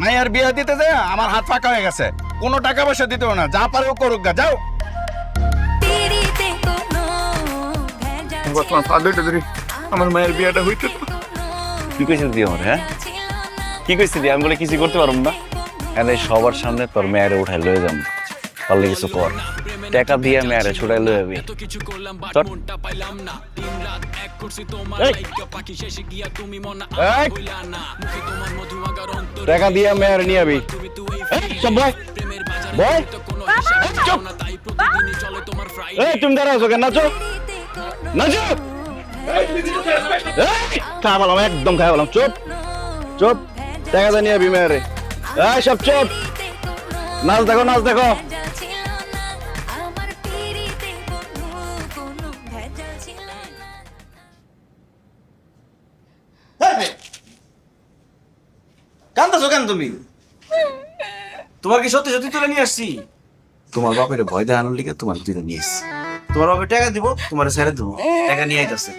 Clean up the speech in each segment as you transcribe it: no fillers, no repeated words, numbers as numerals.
মায়ের বিয়ে দিতে যে আমার হাত ফাঁকা হয়ে গেছে, কোনো টাকা পয়সা দিতেও না, যা পারে ও করুক গা, যাও। আমার মায়ের বিয়েটা হইতে কি কইছিস দি আমার? হ্যাঁ কি কইছিস দি? আমি বলে কিছু করতে পারবো না। এনে সবার সামনে তোর মেয়েরে উঠাই লয়ে যাম, পারলে কিছু কর। টাকা দিয়ে মেয়েরে ছুড়াই লয়ে যাবি। টাকা দিয়ে মেয়েরে নিয়ে যাবি। তুমি দাঁড়া আছো কেন? নাচো নাচো। খা বললাম, একদম খাই বললাম। চুপ চুপ, টাকা দিয়ে নিয়ে যাবি মেয়েরে। সব চুপ, নাচ দেখো নাচ দেখো। কান্দাছো কেন তুমি? তোমার কি সত্যি সত্যি তুলে নিয়ে আসছি? তোমার বাপের ভয় দেখানোর লিগে তোমার তুলে নিয়ে এসছি। তোমার বাপের টাকা দিব, তোমার ছেড়ে দেবো, টাকা নিয়ে আইতাছে।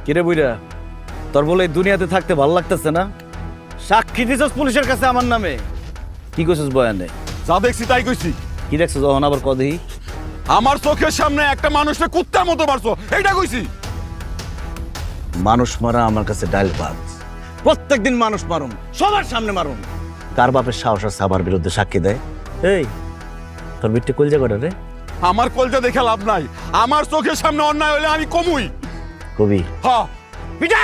কিরে বুইরা, তোর বলে এই দুনিয়াতে থাকতে ভালো লাগতেছে না? সাক্ষী দিছস পুলিশের কাছে আমার নামে। কি কইছস বয়ানে? যা দেখছি তাই কইছি। কি দেখছস যখন আবার কদেই? আমার চোখের সামনে একটা মানুষকে কুত্তার মতো মারছো, এইটা কইছি। মানুষ মারা আমার কাছে ডাল ভাত। প্রত্যেকদিন মানুষ মারুম, সবার সামনে মারুম। কার বাপের সাহস আছে আমার বিরুদ্ধে সাক্ষী দেয়? এই তোর বিট্টে কলজা কটা রে? আমার কলজা দেখে লাভ নাই, আমার চোখের সামনে অন্যায় হলে আমি কমুই। কবি হ্যাঁ পিটা।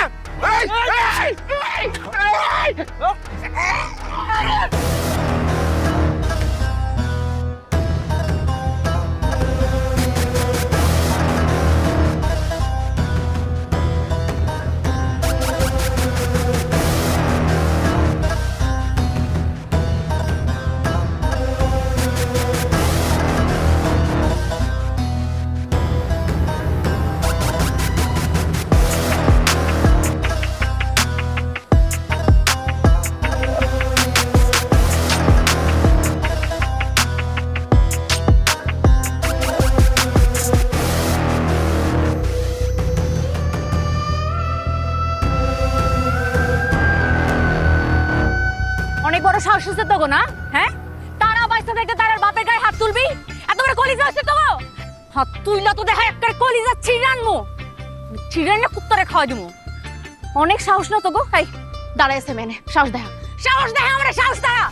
অনেক বড় সাহস আছে তো গো, না? হ্যাঁ, তারা বাইসা থেকে তার বাপের গায়ে হাত তুলবি? এত বড় কলিজা আছে তো গো? হাত তুইলা তো দেখা একটা কলিজা ছিড়ানমু, ছিড়ানে কুত্তারে খাওয়াই দিমু। অনেক সাহস না তো গো? এই দাঁড়াইছে মেনে, সাহস দেখা, সাহস দেখা, আমরা সাহস দেখা।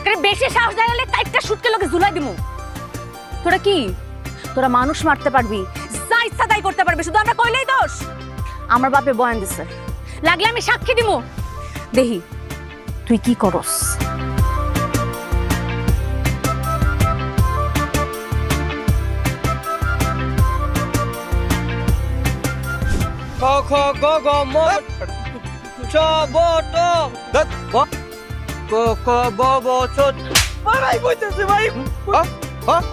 কারণ বেশি সাহস দেখালে কাইটটা শুটকে লোকে ঝুলাই দিমু। তোরা কি, তোরা মানুষ মারতে পারবি, যা ইচ্ছা তাই করতে পারবি, শুধু আমরা কইলেই দোষ। আমার বাপে বয়ান দিছে, লাগলে আমি সাক্ষী দিমু। দেহি তুই কি করস? ক খ গ ঘ ম চ ব ট ক খ ব ব ছ ভাই কইতেছে ভাই।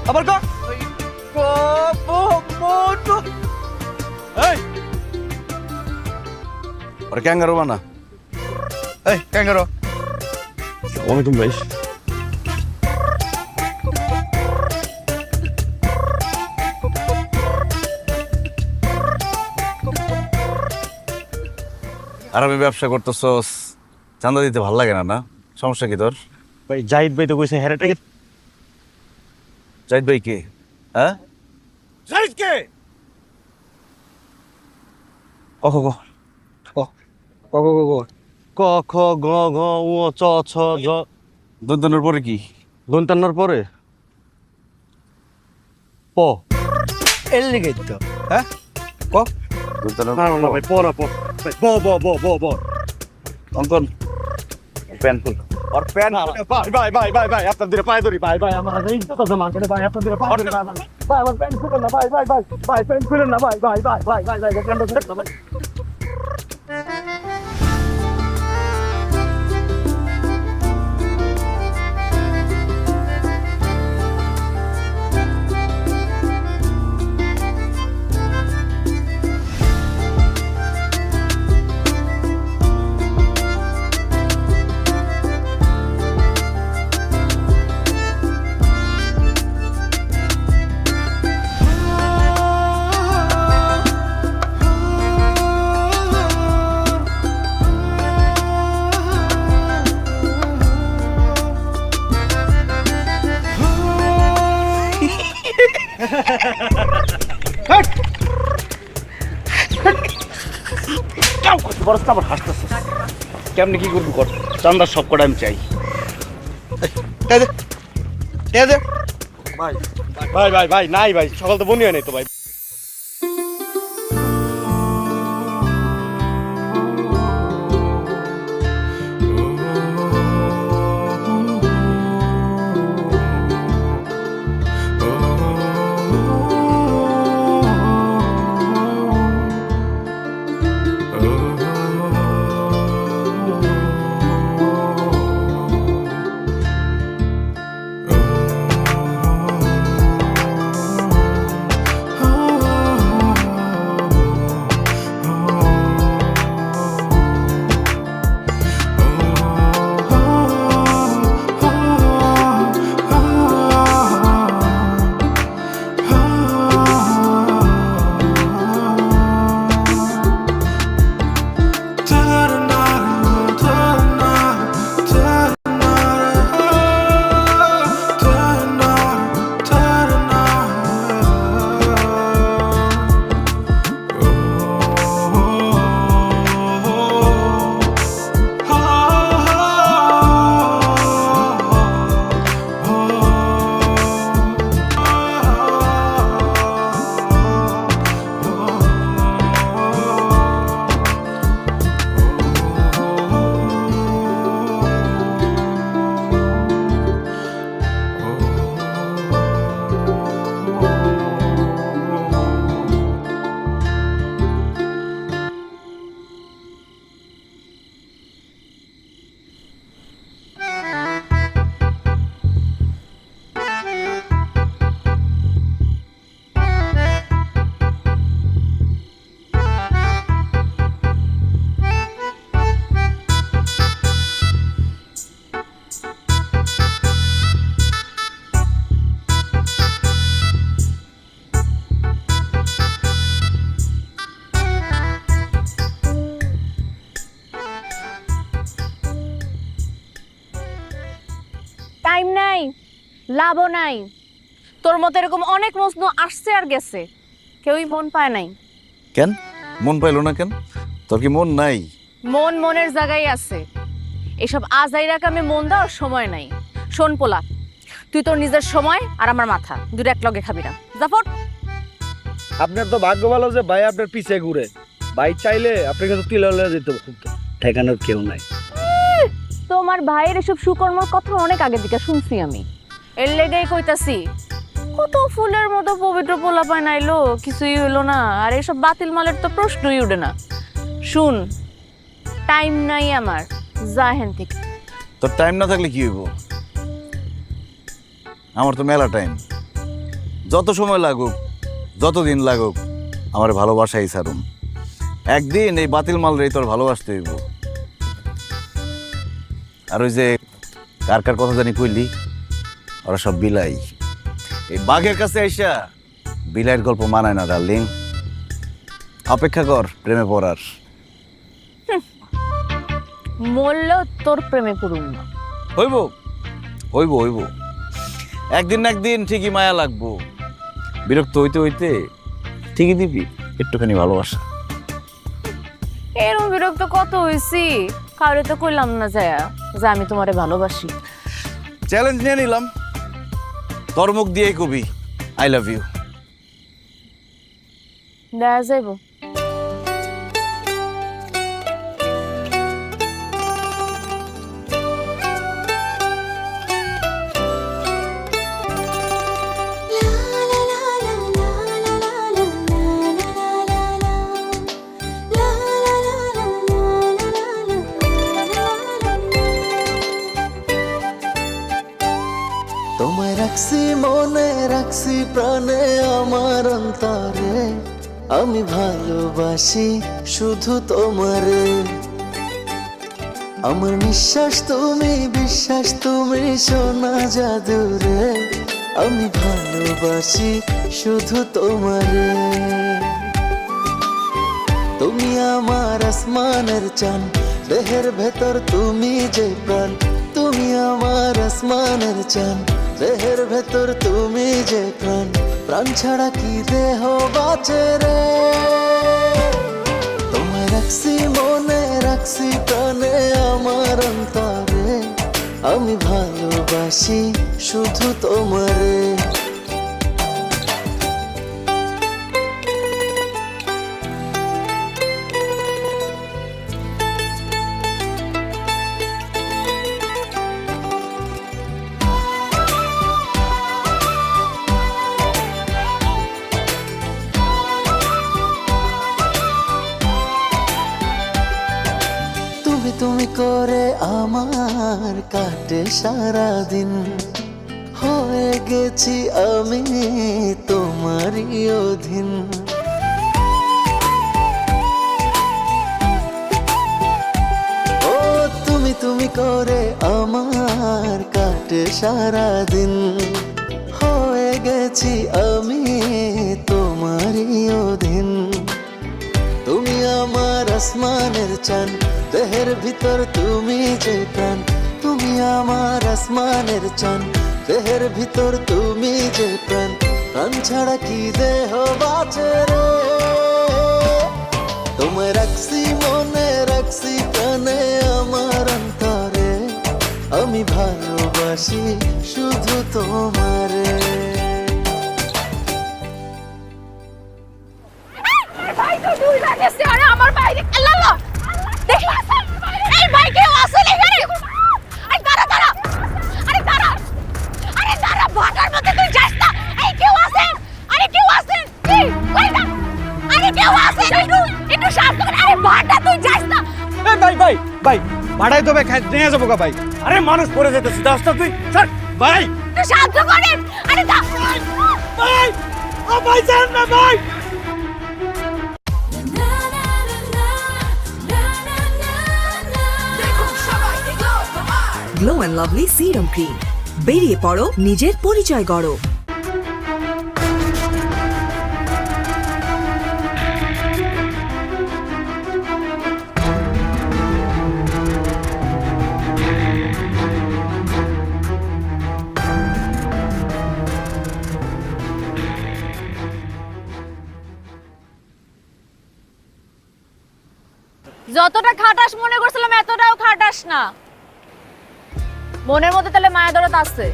আবার ক ক ব ম ট। এই ওরে ক্যাঙ্গারু বানা। এই ক্যাঙ্গারু ওয়ালাইকুম ভাই। আর আমি ব্যবসা করতেছস, চাঁদা দিতে ভাল লাগে না? না সমস্যা কি তোর? ভাই জাহিদ ভাই তো কইছে হেরাটাকে। জাহিদ ভাই কে? হ্যাঁ জাহিদ কে? ক খ ক ক ক ক ক খ গ ঘ উ চ ছ জ। দন্তনের পরে কি? দন্তান্নর পরে প। এর লিগে তো হ্যাঁ ক। দন্তনের না না ভাই প না প। ব ব ব ব ব। অঙ্কন প্যান ফুল। ওর প্যান্ট ভাই আপনাদের পায়ে ধরি ভাই আমার ইজ্জত আছে মার্কেটে ভাই আপনাদের পায়ে ধরি ভাই আমার প্যান্ট খুলেন না ভাই প্যান্ট খুলেন না ভাই প্যান্ট ভাই কেমনি কি করবো কর, চান্দার সব কটা আমি চাই। ভাই নাই ভাই সকাল তো বনি হয় নাই তো ভাই টাইম নাই, লাভও নাই। তোর মতো এরকম অনেক প্রশ্ন আসছে আর গেছে, কেউই মন পায় নাই। কেন মন পাইলো না কেন? তোর কি মন নাই? মন মনের জায়গায় আছে, এসব আজাইরা কামে মন দেওয়ার সময় নাই। শোন পোলা, তুই তোর নিজের সময় আর আমার মাথা দুটো এক লগে খাবি না। জাফর, আপনার তো ভাগ্য ভালো যে ভাই আপনার পিছে ঘুরে। ভাই চাইলে আপনাকে তো তিল হলে যেত, ঠেকানোর কেউ নাই। তোমার ভাইয়ের এসব সুকর্মর কথা অনেক আগে থেকে শুনছি আমি, এর লেগেই কইতাছি। কত ফুলের মতো পবিত্র পোলা পায় নাইলো, কিছুই হইলো না। আর এসব বাতিল মালের তো প্রশ্নই উঠে না। শুন, টাইম নাই আমার, যা হেন থেকে। তোর টাইম না থাকলে কি হইব? আমার তো মেলা টাইম, যত সময় লাগুক, যতদিন লাগুক, আমার ভালোবাসাই ছাড়ুম। একদিন এই বাতিল মাল রে তোর ভালোবাসতে হইব। আর ওই যে কার কার কথা জানি কইলি, ওরা সব বিলাই। এই বাঘের কাছে আইসা বিলাইয়ের গল্প মানায় না ডার্লিং। অপেক্ষা কর প্রেমে পড়ার। মরলেও তোর প্রেমে পড়ুম না। হইব হইব হইব, একদিন না একদিন ঠিকই মায়া লাগবো। বিরক্ত হইতে হইতে ঠিকই দিবি একটুখানি ভালোবাসা। এরম বিরক্ত কত হয়েছি, কাউরে তো কইলাম না যায়া যে আমি তোমারে ভালোবাসি। চ্যালেঞ্জ নিয়ে নিলাম, তোর মুখ দিয়েই কবি আই লাভ ইউ। দেখা যাইব। তোমায় রাখছি মনে রাখছি প্রাণে আমার অন্তরে আমি ভালোবাসি শুধু তোমারে আমার নিঃশ্বাস তুমি বিশ্বাস তুমি সোনা জাদুরে আমি ভালোবাসি শুধু তোমারে তুমি আমার আসমানের চান দেহের ভেতর তুমি যে প্রাণ তুমি আমার আসমানের চান দেহের ভেতর তুমি যে প্রাণ প্রাণ ছাড়া কি দেহ বাঁচে রে তোমায় রাখছি মনে রাখছি প্রাণে আমার অন্তরে আমি ভালোবাসি শুধু তোমারে তুমি করে আমার কাটে সারা দিন হয়ে গেছি আমি তোমারই অধীন ও তুমি করে আমার কাটে সারা দিন হয়ে গেছি আমি তোমারই অধীন তুমি আমার আসমানের চান দেহের ভিতর তুমি যে প্রাণ তুমি আমার আসমানের চান দেহের ভিতর তুমি যে প্রাণ প্রাণ ছাড়া কি দেহ বাঁচে রে তোমায় রাখছি মনে রাখছি প্রাণে আমার অন্তরে আমি ভালোবাসি শুধু তোমারে ভাই তো দুই লাগেছে আরে আমার বাইরে আল্লাহ দেখি এই ভাই কেউ আছে এখানে আরে দাঁড়া দাঁড়া আরে দাঁড়া ভাটার মধ্যে তুই যাস না এই কেউ আছে আরে কেউ আছে কি কই না আরে কেউ আছে একটু শান্ত কর আরে ভাটা তুই যাস না এই ভাই ভাড়াই তো ভাই নিয়ে যাবো গা ভাই আরে মানুষ পড়ে যেতেছি দাসটা তুই স্যার ভাই একটু শান্ত করেন আরে ভাই ও ভাই জান না ভাই glow and lovely serum cream বেরিয়ে পড়ো নিজের পরিচয় গড়ো যতটা খাটাস মনে করছিলাম এতটাও খাটাস না মনের মধ্যে তাহলে মায়া দরদ আছে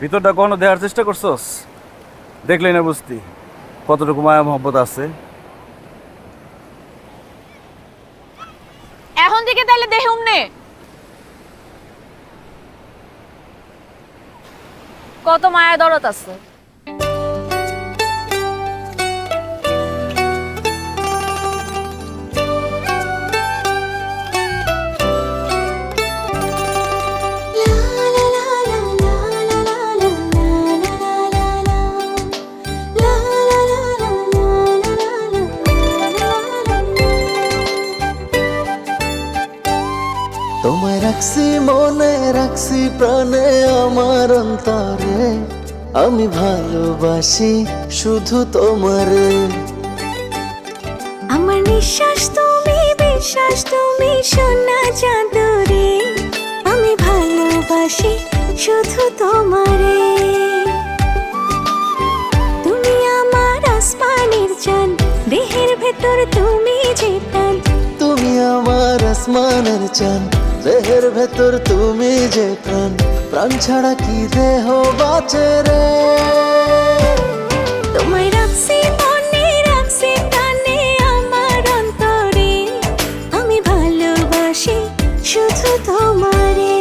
ভিতরটা কখনো দেখার চেষ্টা করছস দেখলেই না বুঝতি কতটুকু মায়া মহব্বত আছে এখন থেকে তাহলে দেহুম নে কত মায়া দরদ আছে তোমায় রাখছি মনে রাখছি প্রাণে আমার অন্তরে আমি ভালোবাসি শুধু তোমারে আমার নিঃশ্বাস তুমি বিশ্বাস তুমি সোনা জাদুরে আমি ভালোবাসি শুধু তোমারে তুমি আমার আসমানের চাঁদ দেহের ভেতর তুমি যে প্রাণ তুমি আমার আসমানের চান দেহের ভেতর তুমি যে প্রাণ প্রাণ ছাড়া কি দেহ বাঁচে রে তোমায় রাখছি মনে রাখছি প্রাণে আমার অন্তরে আমি ভালোবাসি শুধু তোমারে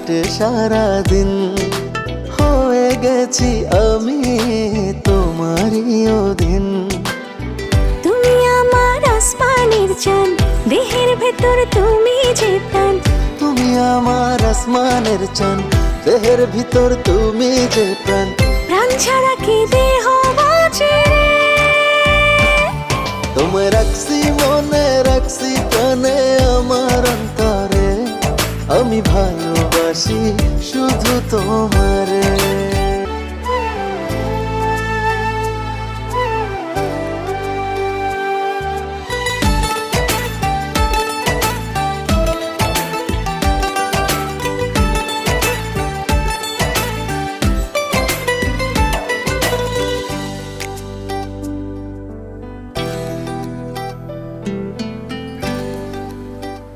কাটে সারাদিন, হয়ে গেছি আমি তোমারই অধীন। তুমি আমার আসমানের চাঁদ, দেহের ভেতর তুমি যে প্রাণ। তুমি আমার আসমানের চাঁদ, দেহের ভিতর তুমি যে প্রাণ। প্রাণ ছাড়া কি দেহ বাঁচে রে? তোমায় রাখছি মনে, রাখছি প্রাণে আমার অন্তরে, আমি ভালোবাসি শুধু তোমারে।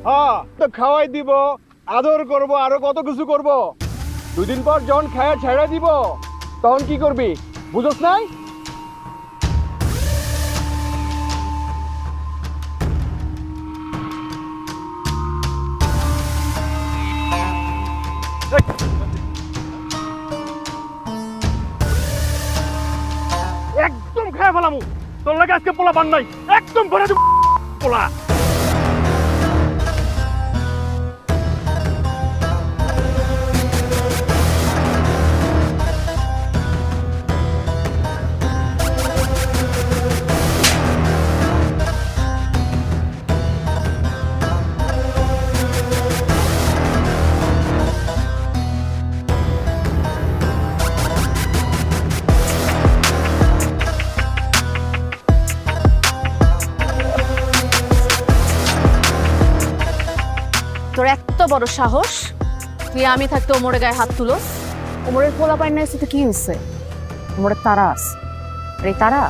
হ্যাঁ তো খাওয়াই দিব, আদর করব, আরো কত কিছু করব। 2 দিন পর যখন খায়া ছেড়ে দিব তখন কি করবি বুঝছ নাই? একদম খায় ফেলামু, তোর লাগে আজকে পোলা বান নাই, একদম ভরে দিব পোলা। তোর এত বড় সাহস, তুই আমি থাকতে ওমরের গায়ে হাত তুলোস? ওমরের পোলা পাই নাই তো কি হয়েছে? ওমরের তারা আছে, আর এই তারা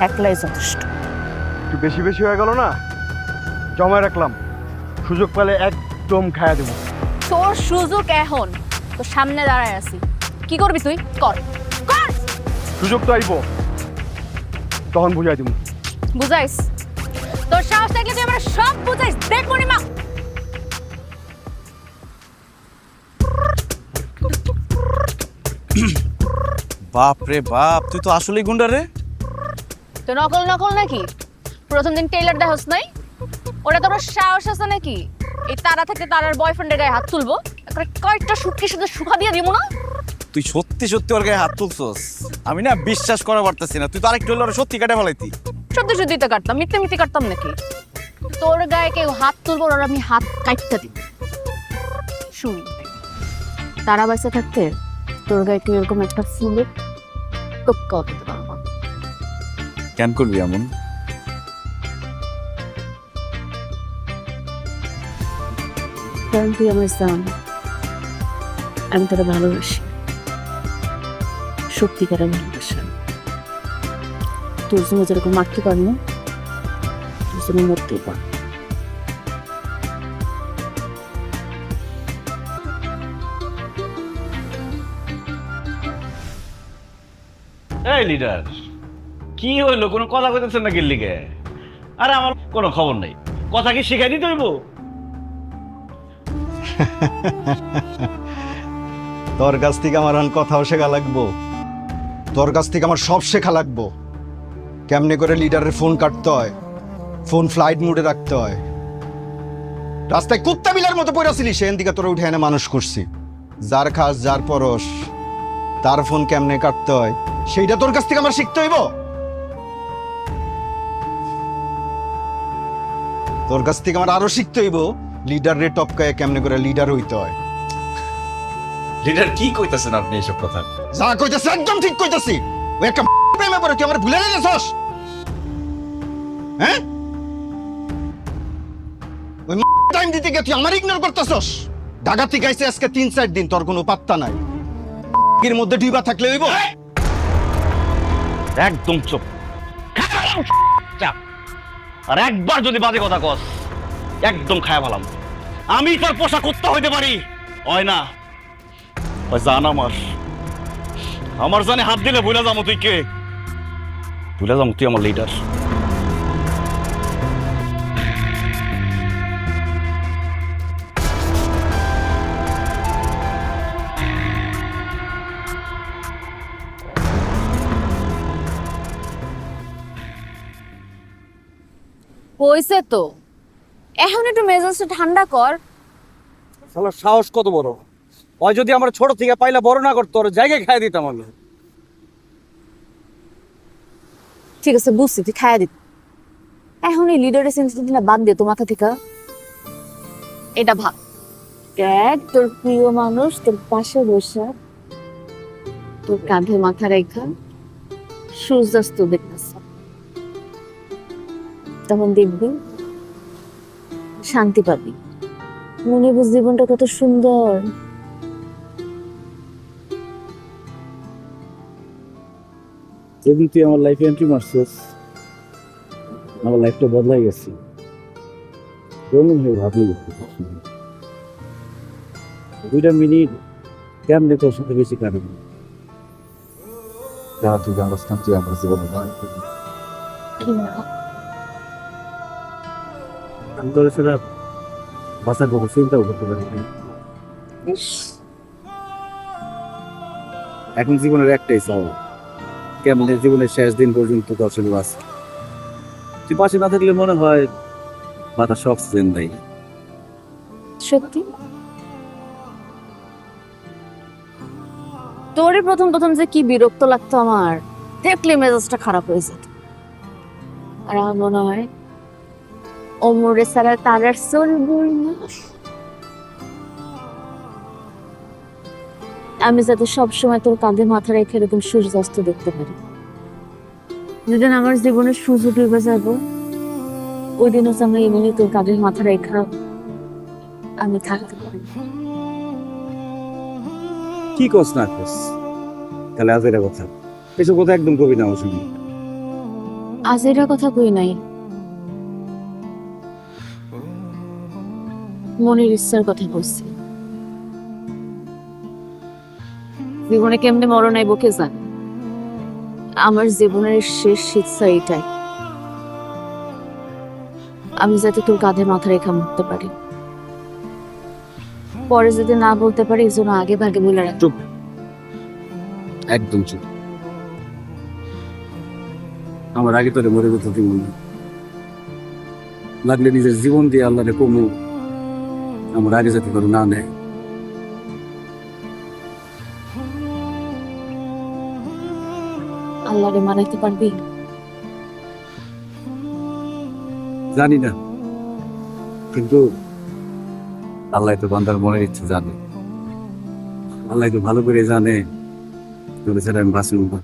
একলাই যথেষ্ট। একটু বেশি বেশি হয়ে গেল না? জমায় রাখলাম, সুযোগ পেলে একদম খায়া দেবো। তোর সুযোগ এখন তোর সামনে দাঁড়ায় আছি, কি করবি তুই? কর কর। সুযোগ তো আইব, তখন বুঝাই দিব। বুঝাইস? তোর সাহস থাকলে তুই আমার সব বুঝাইস। দেখ মনিমা, বাপ রে বাপ, তুই তো আসলেই গুন্ডা রে। তো নকল নকল নাকি? প্রথম দিন টেইলার দেখাস নাই? ওটা তোর সাহস আছে নাকি এই তারা থেকে তারার বয়ফ্রেন্ডের গায়ে হাত তুলবো? কয়েকটা সুটকি শুধু সুখা দিয়ে দিব না? তুই সত্যি সত্যি ওর গায়ে হাত তুলছস? আমি না বিশ্বাস করা পারতেছি না। তুই তো আরেকটু হলে ওরা সত্যি কাটে ফেলাইতি। সত্যি সত্যি তো কাটতাম, মিথ্যে মিথ্যে কাটতাম নাকি? তোর গায়ে কেউ হাত তুলবো আর আমি হাত কাটতে দিব। শুন, তারা বাইসে থাকতে তোর গায়ে কেউ এরকম একটা ফুলে টপকাও দিতে পারবো। কেন করবি এমন? কারণ তুই আমার জান, আমি তোরা ভালোবাসি, সত্যিকারের ভালোবাসা। তোর জন্য যেরকম মারতে পারি না, তোর জন্য মরতেও পার। এই লিডার, কি হইলো? কোনো কথা কইতেছেন না কিল্লিকে? আরে আমার কোনো খবর নাই, কথা কি শিখাই দিতে হইব? তোর কাছ থেকে আমার এখন কথাও শেখা লাগবো, তোর কাছ থেকে আমার সব শেখা লাগবো। কেমনে করে লিডারের ফোন কাটতে হয়, ফোন ফ্লাইট মোডে রাখতে হয়। রাস্তায় কুত্তা বিলার মতো পড়েছিলি, সেখান থেকে তোরা উঠে এনে মানুষ করছি। যার খাস যার পরশ, তার ফোন কেমনে কাটতে হয় সেইটা তোর কাছ থেকে আমার শিখতে হইব। তোর কাছ থেকে আমার আরো শিখতে হইব লিডারে টপকায় কেমনে করে লিডার হইতে হয়। লিডার কি কইতাছেন আপনি এইসব কথা? যা কইতাছি একদম ঠিক কইতাছি। ওই একটা প্রেমে পড়ে তুই আমার ভুলে গেছস? হ্যাঁ, ওই টাইম দিতে গিয়ে তুই আমার ইগনোর করতেছস। ঢাকা থেকে আইছে আজকে 3-4 দিন, তোর কোনো পাত্তা নাই। এর মধ্যে ডুইবা থাকলে হইব? একদম চুপ। আর একবার যদি বাজে কথা কস, একদম খায়া ভালাম। আমি তোর পোষা কুত্তা হইতে পারি, হয় না? ওই জান আমার জানে হাত দিলে ভুলে যাবো। তুই কে? ভুলে যাবো তুই আমার লিডার। কইছে তো, এখন একটু মেজাজটা ঠান্ডা কর। শালার সাহস কত বড়! ওই যদি আমার ছোট থেকে পাইলা বড় না করতো, ওর জায়গায় খাইয়ে দিতাম আমি। ঠিক আছে বুঝছি, তুই খাইয়া দিত। এখন এই লিডারের সেন্সিটিভিটিটা বাদ দে তো মাথা থেকে। এটা ভাব, দেখ তোর প্রিয় মানুষ তোর পাশে বসে, তোর কাঁধে মাথা রেখা সূর্যাস্ত দেখতেছে। তখন দেখবি শান্তি পাবি, মনে বুঝ জীবনটা কত সুন্দর। যেদিন তুই আমার লাইফে এন্ট্রি মারছিস, আমার লাইফটা বদলাই গেছে। কেমন হয়ে ভাবি 2টা মিনিট কেমনে তোর সাথে বেশি কাটবে যা তুই জানাস না, তুই আমার জীবনে আমি তোর সেটা বাসার কোনো চিন্তাও করতে পারি না। এখন জীবনের একটাই চাওয়া, কেমনে জীবনের শেষ দিন পর্যন্ত তোর সাথে বাঁচি। তুই পাশে না থাকলে মনে হয় বাতাস অক্সিজেন নাই। সত্যি তোরই প্রথম প্রথম যে কি বিরক্ত লাগতো আমার, দেখলে মেজাজটা খারাপ হয়ে যেত। আর আমার মনে হয় অমরে সারা তার আর চলবই না। আমি যাতে সবসময় তোর কাঁধে মাথা রেখে এরকম সূর্যাস্ত দেখতে পারি। যেদিন আমার জীবনের সূর্য ডুবে যাব, ওই দিন হচ্ছে আমরা এমনি তোর কাঁধে মাথা রেখা আমি থাকতে পারি। কি কস না কস, তাহলে আজ এটা কথা, এসব কথা একদম কবি না আমার সঙ্গে। আজ এটা কথা কই নাই, মনের ইচ্ছার কথা বলছি। জীবনে কেমনে মরণ আইব কে জানে, আমার জীবনের শেষ ইচ্ছা এটাই, আমি যাতে তোর কাঁধে মাথা রেখা মরতে পারি। পরে যদি না বলতে পারি এই জন্য আগে ভাগে বলে রাখ। চুপ, একদম চুপ। আমার আগে তোরে মরে যেতে দিব না, লাগলে নিজের জীবন দিয়ে আল্লাহরে কমু, আমার আগে যেতে পারো না নেয়। আল্লাহরে মানাইতে পারবি? জানি না, কিন্তু আল্লাহ তো বান্দার মনের ইচ্ছে জানে। আল্লাহ তো ভালো করে জানে তোর ছাড়া আমি বাঁচব না।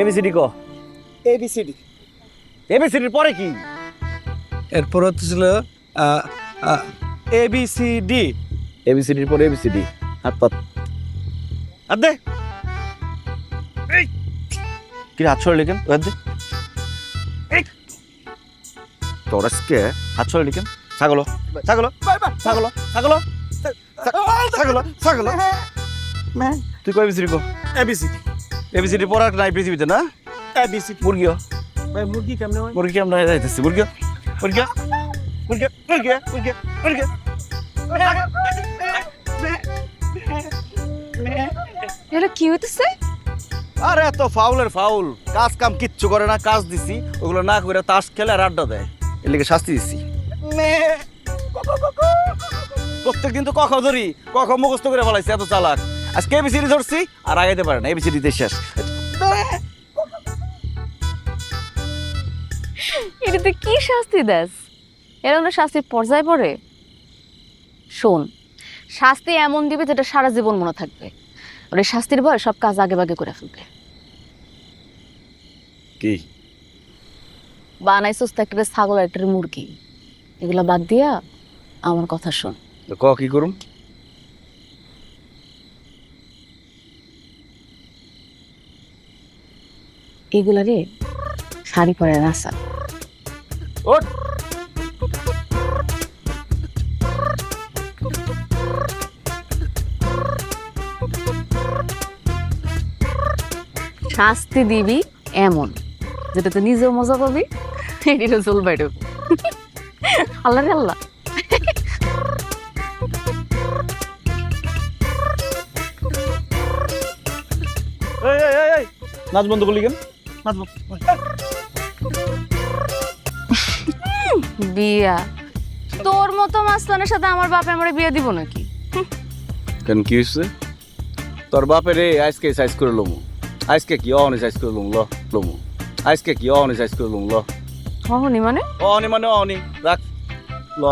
এবিসিডি ক। ABCD। এবিসিডির পরে কি? এরপর ছিল ABCD। এবিসিডির পরে এবিসিডি, হাত পাত হাত দে। কি হাত ছড়ে লিখেন, হাত দে। তোর আজকে হাত ছড়ে লিখেন। ছাগলো ছাগলো ছাগলো ছাগলো ছাগলো ছাগলো। তুই কো এবিসিডি কো। ABCD। এবিসিডি পড়া নাই পৃথিবীতে না। ABCD। মুরগিও ভাই মুরগি কেমনে হয়? মুরগি আমরা যাইতেছি। মুরগি মুরগি মুরগি মুরগি মুরগি মুরগি। এটা কি হইতেছে? আরে এত ফাউলের ফাউল, কাজ কাম কিচ্ছু করে না, কাজ দিছি ওগুলো না করে তাস খেলে আর আড্ডা দেয়, এর লিগে শাস্তি দিচ্ছি। প্রত্যেকদিন তো কখন ধরি, কখন মুখস্থ করে ফেলাইছে, এত চালাক। আজকে এবিসিডি ধরছি আর আগাইতে পারে না, এবিসিডিতে শেষ। এটাতে কি শাস্তি দেস? এরকম শাস্তির পর্যায়ে পড়ে? শোন, শাস্তি এমন দিবে যেটা সারা জীবন মনে থাকবে। ওর শাস্তির ভয় সব কাজ আগে ভাগে করে ফেলবে। কি বানাইছস তো একটা ছাগল একটা মুরগি, এগুলা বাদ দিয়া আমার কথা শোন। ক কি করুম? এগুলা রে শাড়ি পরে নাচা। ওঠ। শাস্তি দিবি এমন যেটা তো নিজেও মজা পাবি, এটিরও চলবে। আল্লাহ রে আল্লাহ। নাচ বন্ধ করলি কেন? নাচ বন্ধ। বিয়া তোর মতো মাস্তানের সাথে আমার বাপে আমারে বিয়ে দিব নাকি? কেন কি হয়েছে? তোর বাপেরে আজকে সাইজ করে লমু, আজকে কি অনে সাইজ করে লমু, লমু আজকে কি অনে সাইজ করে লমু, হহনি মানে অনে মানে অনে রাখ ল।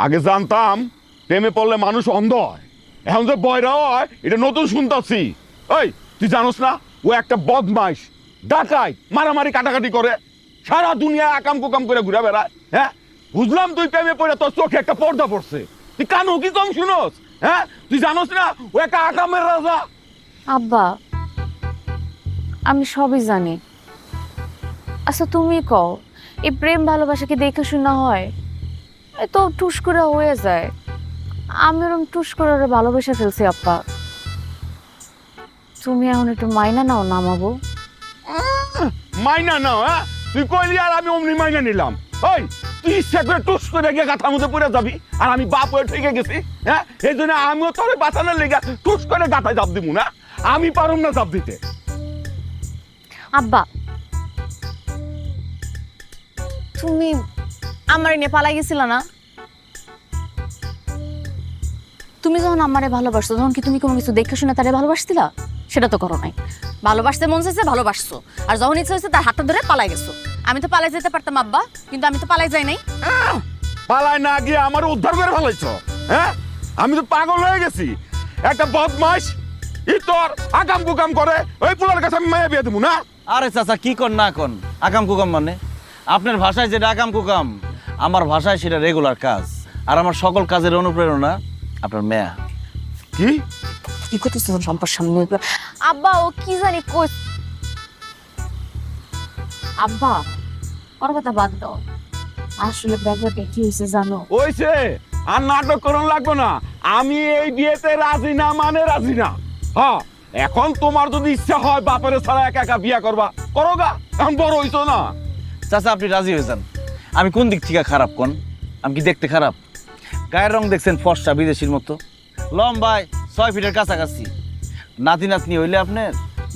আগে জানতাম প্রেমে পড়লে মানুষ অন্ধ হয়, এখন যে বয়রা হয় এটা নতুন শুনতাছি। ওই তুই জানোস না ও একটা বদমাইশ, ডাকাই, মারামারি কাটাকাটি করে, সারা দুনিয়া আকাম কুকাম করে ঘুরে বেড়ায়। হ্যাঁ বুঝলাম তুই প্রেমে পড়ে তোর চোখে একটা পর্দা পড়ছে, তুই কানো কি কম শুনোস? হ্যাঁ তুই জানোস না ও একটা আকামের রাজা। আব্বা আমি সবই জানি। আচ্ছা তুমি কও, এই প্রেম ভালোবাসা কি দেখে শোনা হয়? এ তো টুস করে হয়ে যায়। আমি ওরকম টুস করে ওরে ভালোবেসে ফেলছি আব্বা। তুমি এখন একটু মাইনা নাও নামাবো। মাইনা নাও? হ্যাঁ তুই কইলি আর আমি অমনি মাইনা নিলাম। ওই তুই ইচ্ছা করে টুস করে গিয়ে গাথার মধ্যে পড়ে যাবি আর আমি বাপ হয়ে ঠেকে গেছি। হ্যাঁ এই জন্য আমিও তোর বাঁচানোর লেগে টুস করে গাথায় চাপ দিব না, আমি পারুম না চাপ দিতে। আব্বা তুমি আমারে নিয়ে পালাই গেছিল না? তুমি যখন আমারে ভালোবাসছো তখন কি তুমি কোনো কিছু দেখে শুনে তারে ভালোবাসছিলা? সেটা তো করো নাই। ভালোবাসতে মন চাইছে ভালোবাসছো, আর যখন ইচ্ছা হয়েছে তার হাতটা ধরে পালাই গেছো। আমি তো পালাই যেতে পারতাম আব্বা, কিন্তু আমি তো পালাই যাই নাই। পালায় না গিয়ে আমার উদ্ধার করে ফেলাইছ। হ্যাঁ আমি তো পাগল হয়ে গেছি। একটা বদমাইশ তোর আকাম কুকাম করে, ওই পোলার কাছে আমি মায়া বিয়ে দেবো না। আরে চাচা কি কর না কন, আকাম কুকাম মানে আপনার ভাষায় যেটা আকাম কুকাম, আমার ভাষায় সেটা রেগুলার কাজ। আর আমার সকল কাজের অনুপ্রেরণা আপনার মেয়া। কি কি করতেছো সম্পর্ক সামনে? আব্বা ও কি জানি কই। আব্বা ওর কথা বাদ দাও, আসলে ব্যাপারটা কি হয়েছে জানো? ওইছে আর নাটক করুন লাগবে না। আমি এই বিয়েতে রাজি না মানে রাজি না। হ্যাঁ এখন তোমার যদি ইচ্ছা হয় বাপের ছাড়া একা একা বিয়ে করবা করো গা, এখন বড় হইছো না। চাচা আপনি রাজি হয়ে যান। আমি কোন দিক থেকে খারাপ কোন? আমি কি দেখতে খারাপ? গায়ের রং দেখছেন ফর্সা বিদেশির মতো, লম্বায় 6 ফিটের কাছাকাছি। নাতি নাতনি হইলে আপনার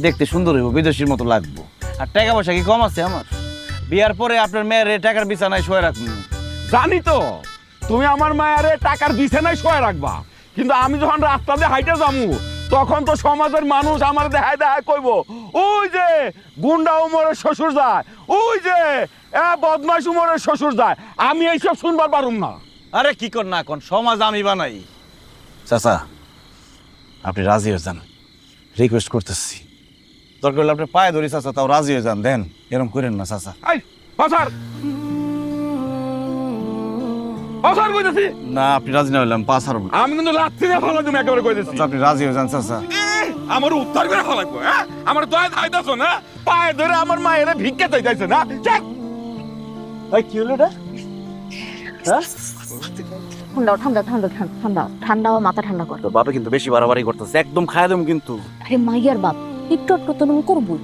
দেখতে সুন্দর হইব, বিদেশির মতো লাগবো। আর টাকা পয়সা কি কম আছে আমার? বিয়ার পরে আপনার মেয়ের টাকার বিছানায় শোয়ে রাখবো। জানি তো তুমি আমার মায়ারে টাকার বিছানায় শোয়া রাখবা, কিন্তু আমি যখন রাস্তা দিয়ে হাইটে যাবো তখন তো সমাজের মানুষ আমার দেখায় দেখায় কইব ওই যে গুন্ডা উমরের শ্বশুর যায়, ওই যে বদমাইশ উমরের শ্বশুর যায়। আমি এইসব শুনবার পারুম না। আরে কি কর না কোন, সমাজ আমি বানাই। চাচা আপনি রাজি হয়ে যান, রিকোয়েস্ট করতেছি। দরকার হলে আপনি পায়ে ধরি চাচা, তাও রাজি হয়ে যান। দেন এরকম করেন না চাচা। এই পাসার পাসার কইতেছি না, আপনি রাজি না হইলাম পাস হারব না। আমি কিন্তু লাথি দিয়ে ফেলা তুমি একেবারে কইতেছি। চাচা, আপনি রাজি হয়ে যান চাচা। আমার উত্তর করে ফেলাইবো। হ্যাঁ আমার দয়া ধাইতাছ না, পায়ে ধরে আমার মায়ের ভিক্ষা চাইতেছে না। চেক ভাই কি হলো এটা? ঠান্ডা ঠান্ডা ঠান্ডা ঠান্ডা ঠান্ডা মাথা ঠান্ডা কর। তো বাপে কিন্তু বেশি বাড়াবাড়ি করতেছে, একদম খায় দেব কিন্তু। আরে মাইয়ার বাপ একটু একটু তো আমি করবো।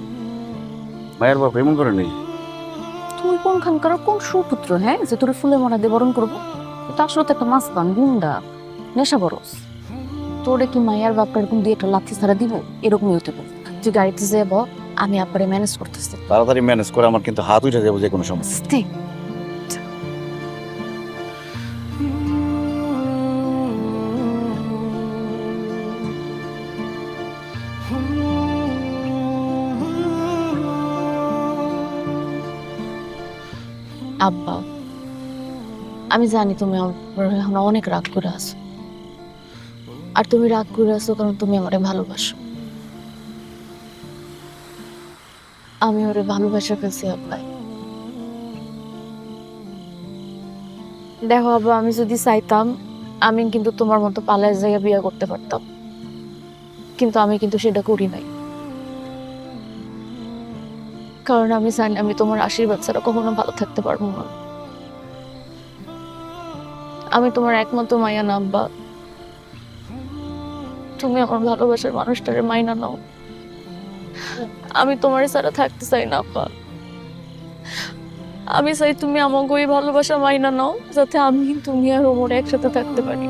মায়ের বাপ এমন করে নেই। তুই কোনখানকার কোন সুপুত্র হ্যাঁ যে তোর ফুলে মনা দিয়ে বরণ করবো? এটা আসলে তো একটা মাস্তান গুন্ডা, নেশা বরস। তোরে কি মাইয়ার বাপটা এরকম দিয়ে একটা লাথি ছাড়া দিব? এরকমই হতে পারে। তুই গাড়িতে যাবো, আমি আপনারে ম্যানেজ করতেছি। তাড়াতাড়ি ম্যানেজ করে, আমার কিন্তু হাত উঠে যাবো যে কোনো সময়। আব্বা আমি জানি তুমি আমার এখন অনেক রাগ করে আছো, আর তুমি রাগ করে আছো কারণ তুমি আমারে ভালোবাসো। আমি ওরে ভালোবাসা ফেলছি আব্বা। দেখো আব্বা, আমি যদি চাইতাম আমি কিন্তু তোমার মতো পালায় জায়গা বিয়ে করতে পারতাম, কিন্তু আমি কিন্তু সেটা করি নাই। কারণ আমি জানি আমি তোমার আশীর্বাদ ছাড়া কখনো ভালো থাকতে পারবো না। আমি তোমার একমাত্র মাইয়া না আব্বা, তুমি আমার ভালোবাসার মানুষটারে মাইনা নাও। আমি তোমার ছাড়া থাকতে চাই না আব্বা। আমি চাই তুমি আমাকে ওই ভালোবাসা মাইনা নাও, যাতে আমি তুমি আর ওমর একসাথে থাকতে পারি।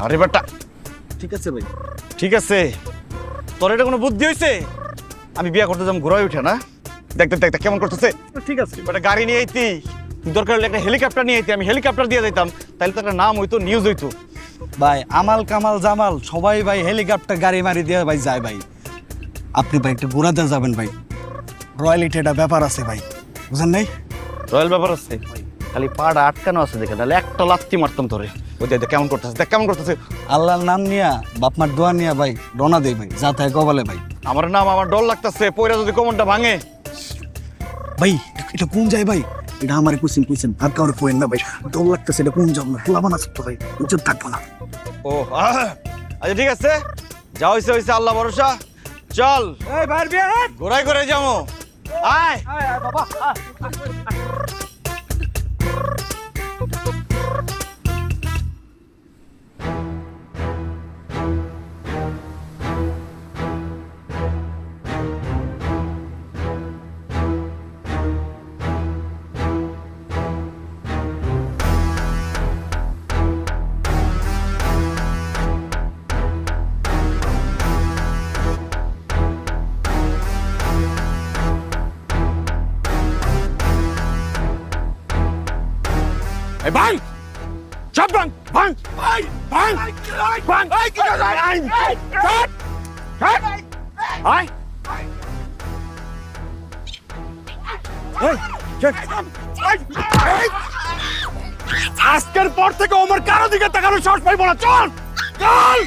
আরে বেটা, ঠিক আছে ভাই, ঠিক আছে। তোর এটা কোনো বুদ্ধি হয়েছে? আমি বিয়ে করতে যাম ঘোরায় উঠে না, দেখতে দেখতে কেমন করতেছে। ঠিক আছে, একটা গাড়ি নিয়ে আইতি, দরকার হলে একটা হেলিকপ্টার নিয়ে আইতি, আমি হেলিকপ্টার দিয়ে যাইতাম, তাহলে তো একটা নাম হইতো, নিউজ হইতো। ভাই আমাল কামাল জামাল সবাই ভাই হেলিকপ্টার গাড়ি মারি দিয়ে ভাই যায় ভাই। আপনি ভাই একটু ঘোরাতে যাবেন ভাই, রয়্যালিটি একটা ব্যাপার আছে ভাই, বুঝেন নাই? রয়্যাল ব্যাপার আছে, খালি পাড়া আটকানো আছে দেখে, তাহলে একটা লাত্তি মারতাম তোরে। ওই দেখ কেমন করতেছে, দেখ কেমন করতেছে। আল্লাহর নাম নিয়া বাপমার দোয়া নিয়া ভাই রওনা দেই ভাই, যা তাই কবালে ভাই। আমার নাম, আমার ডর লাগতেছে, পয়রা যদি কোমরটা ভাঙে। ভাই এটা কোন যায় ভাই? এটা আমার কুইছেন আর কাউরে কোয়েন না ভাই, দৌড় লাগতেছে। এটা কোন যাব না, খোলাবান আছে তো ভাই, উচ্চ থাকবো না। ও আচ্ছা ঠিক আছে, যা হয়েছে হয়েছে, আল্লাহ ভরসা। চল ঘোরাই করে যাবো, আয় বাবা। এই ভাঙ, সব ভাঙ, ভাঙ, ভাঙ, ভাঙ, ভাঙ, এই কি করে আই, ছাড়, ছাড়, আয়, এই, ছাড়, এই, আজকের পর থেকে ওমর কারো দিকে তাকানোর সাহস পাইবো না, চল, চল।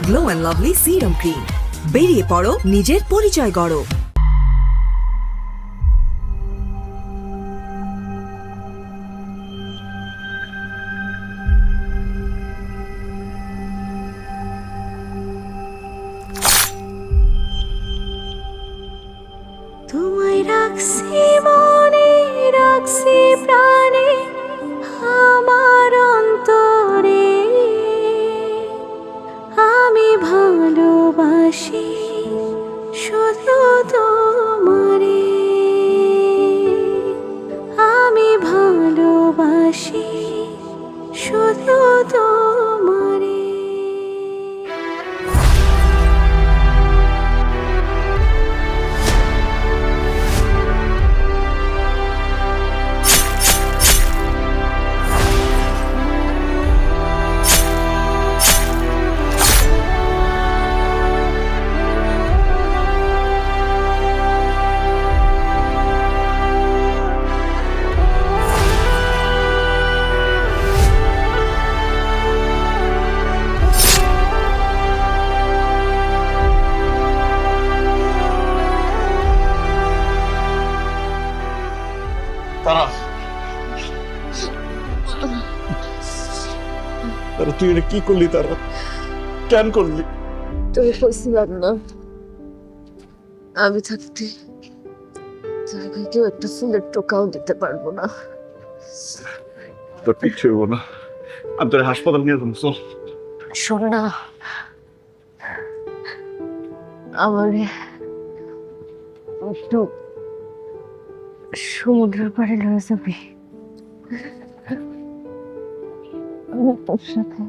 Glow and lovely serum cream, বেরিয়ে পড়ো নিজের পরিচয় গড়ো। তোমায় রাখছি মনে, রাখছি প্রাণে, আমার অন্তরে আমি ভালোবাসি শুধু তোমারে, আমি ভালোবাসি শুধু তোমারে। তারা তুই এটা কি করলি? তারা কেন করলি? তুমি কইছিলাম না আমি থাকতে জায়গায় কেউ একটা ফুলের টোকাও দিতে পারবো না। তোর কিচ্ছু হইব না, আমি তোর হাসপাতাল নিয়ে যাবো। চল। শোন না, আমার একটু সমুদ্রের পাড়ে লয়ে যাবি, আমি তোর সাথে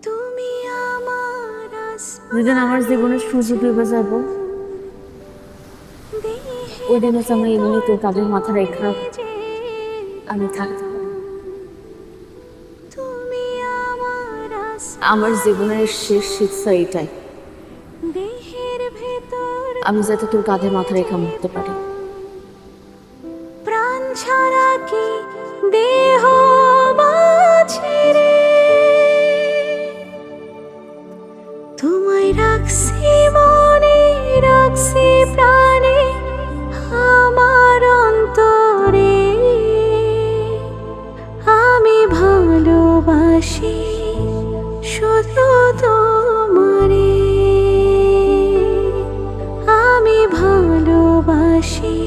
তুমি আমার যেদিন আমার জীবনের সূর্য ডুবে যাব, ওই দিন হচ্ছে আমরা এমনি তোর কাঁধের মাথা রেখা আমি থাকতে পারি। তুমি আমার আমার জীবনের শেষ শিক্ষা এটাই, দেহের ভেতর আমি যাতে তোর কাঁধে মাথা রেখা মরতে পারি। প্রাণ ছাড়া কি দেহ বাঁচে রে, তোমায় রাখছি মনে, রাখছি প্রাণে, আমার অন্তরে আমি ভালোবাসি শুধু তোমারে, আমি ভালোবাসি